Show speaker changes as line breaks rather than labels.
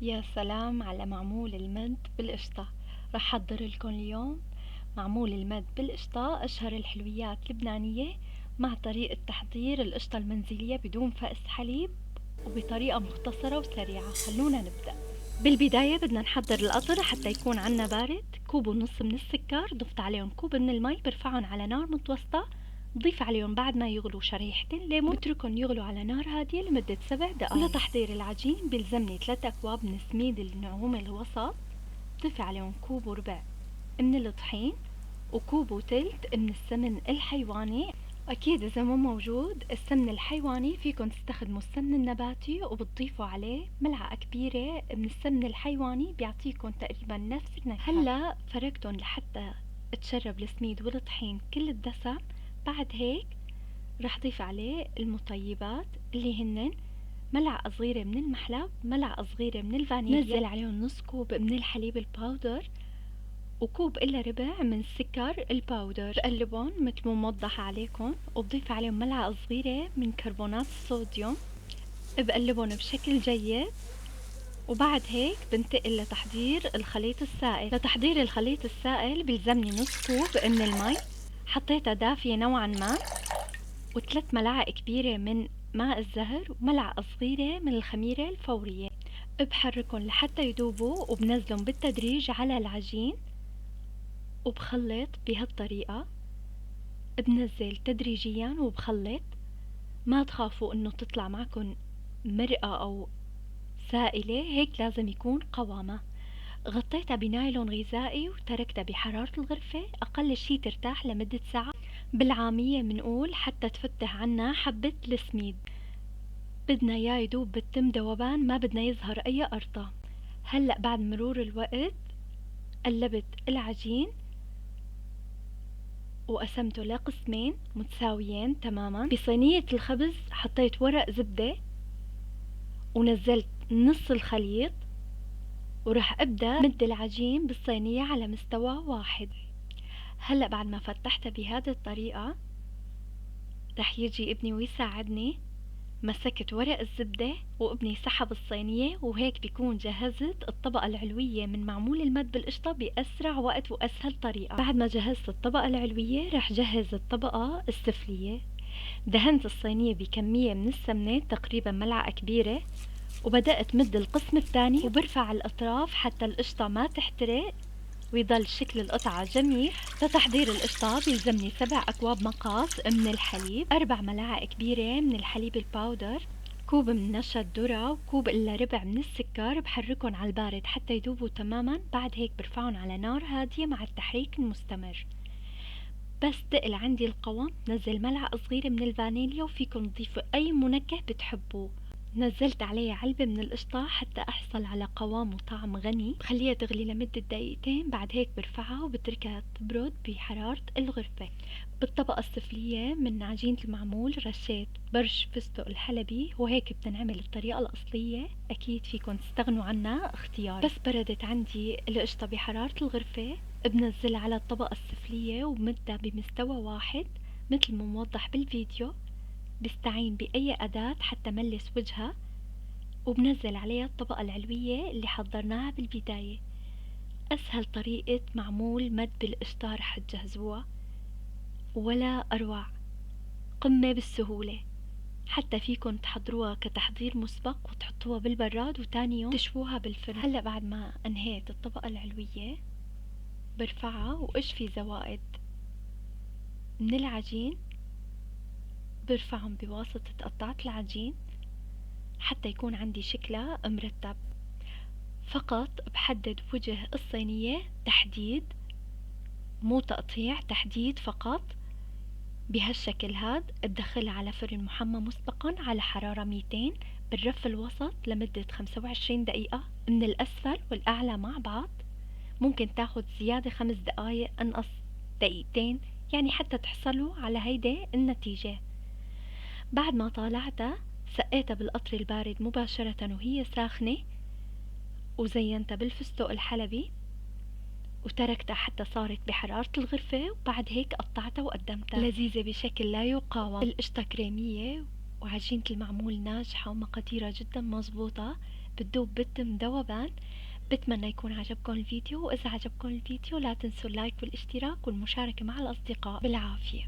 يا سلام على معمول المد بالقشطة. رح أحضر لكم اليوم معمول المد بالقشطة، أشهر الحلويات اللبنانية، مع طريقة تحضير القشطة المنزلية بدون فأس حليب وبطريقة مختصرة وسريعة. خلونا نبدأ. بالبداية بدنا نحضر القطر حتى يكون عنا بارد. كوب ونص من السكر، ضفت عليهم كوب من المي، برفعهم على نار متوسطة. نضيف عليهم بعد ما يغلوا شريحتين ليمون، بتركهم يغلوا على نار هادية لمدة 7 دقائق. لتحضير العجين بيلزمني 3 أكواب من السميد النعوم الوسط. ضيف عليهم كوب وربع من الطحين وكوب وتلت من السمن الحيواني. أكيد إذا مو موجود السمن الحيواني فيكن تستخدموا السمن النباتي وبتضيفوا عليه ملعقة كبيرة من السمن الحيواني، بيعطيكم تقريبا نفس النكهة. هلا فرقتهم لحتى تشرب السميد والطحين كل الدسم. بعد هيك رح ضيف عليه المطيبات اللي هنن ملعقة صغيرة من المحلب، ملعقة صغيرة من الفانيليا، نزل عليهم نص كوب من الحليب الباودر وكوب إلا ربع من السكر الباودر. بقلبهم مثل ما موضح عليكم، وبضيف عليهم ملعقة صغيرة من كربونات الصوديوم. بقلبهم بشكل جيد، وبعد هيك بنتقل لتحضير الخليط السائل. لتحضير الخليط السائل بيلزمني نص كوب من المي، حطيتها دافية نوعا ما، و3 ملاعق كبيرة من ماء الزهر، وملعقة صغيرة من الخميرة الفورية. بحركهم لحتى يذوبوا، وبنزلهم بالتدريج على العجين وبخلط بهالطريقة. بنزل تدريجيا وبخلط. ما تخافوا انه تطلع معكم مرقة او سائلة، هيك لازم يكون قوامها. غطيتها بنايلون غذائي وتركتها بحرارة الغرفة أقل شي ترتاح لمدة ساعة. بالعامية منقول حتى تفتح عنا حبة السميد، بدنا اياه يدوب بالتم ذوبان، ما بدنا يظهر اي قرطة. هلأ بعد مرور الوقت قلبت العجين وقسمته لقسمين متساويين تماما. بصينية الخبز حطيت ورق زبدة ونزلت نص الخليط، ورح ابدأ مد العجين بالصينية على مستوى واحد. هلأ بعد ما فتحتها بهذه الطريقة رح يجي ابني ويساعدني. مسكت ورق الزبدة وابني سحب الصينية، وهيك بيكون جهزت الطبقة العلوية من معمول المد بالقشطة بأسرع وقت وأسهل طريقة. بعد ما جهزت الطبقة العلوية رح جهز الطبقة السفلية. دهنت الصينية بكمية من السمنة تقريبا ملعقة كبيرة، وبدأت مد القسم الثاني وبرفع الأطراف حتى القشطة ما تحترق ويضل شكل القطعة جميل. لتحضير القشطة بيلزمني 7 أكواب مقاس من الحليب، 4 ملاعق كبيرة من الحليب الباودر، كوب من نشا الذرة، وكوب إلا ربع من السكر. بحركهم على البارد حتى يذوبوا تماما. بعد هيك برفعهم على نار هادية مع التحريك المستمر. بس تقل عندي القوام نزل ملعقة صغيرة من الفانيليا، وفيكم تضيفوا أي منكه بتحبوه. نزلت عليه علبة من القشطة حتى أحصل على قوام وطعم غني. بخليها تغلي لمدة دقيقتين. بعد هيك برفعها وبتركها تبرد بحرارة الغرفة. بالطبقة السفلية من عجينة المعمول رشيت برش فستق الحلبي، وهيك بتنعمل الطريقة الأصلية. أكيد فيكم تستغنوا عنها اختيار. بس بردت عندي القشطة بحرارة الغرفة، بنزلها على الطبقة السفلية وبمدها بمستوى واحد مثل ما موضح بالفيديو. بستعين بأي أداة حتى ملس وجهها، وبنزل عليها الطبقة العلوية اللي حضرناها بالبداية. أسهل طريقة معمول مد بالقشطة رح تجهزوها، ولا أروع، قمة بالسهولة. حتى فيكن تحضروها كتحضير مسبق وتحطوها بالبراد وتاني يوم تشووها بالفرن. هلأ بعد ما أنهيت الطبقة العلوية برفعها وأشفي زوائد من العجين، برفعهم بواسطة قطعة العجين حتى يكون عندي شكلها مرتب. فقط بحدد وجه الصينية تحديد، مو تقطيع، تحديد فقط. بهالشكل هاد بدخلها على فرن محمى مسبقا على حرارة 200 بالرف الوسط لمدة 25 دقيقة. من الأسفل والأعلى مع بعض. ممكن تاخد زيادة 5 دقايق، أنقص دقيقتين، يعني حتى تحصلوا على هيدا النتيجة. بعد ما طالعتها سقيتها بالقطر البارد مباشرة وهي ساخنة، وزينتها بالفستق الحلبي وتركتها حتى صارت بحرارة الغرفة. وبعد هيك قطعتها وقدمتها. لذيذة بشكل لا يقاوم. القشطة كريمية وعجينة المعمول ناجحة ومقاديرها جدا مزبوطة. بتدوب بالتم ذوبان. بتمنى يكون عجبكم الفيديو، وإذا عجبكم الفيديو لا تنسوا اللايك والاشتراك والمشاركة مع الأصدقاء. بالعافية.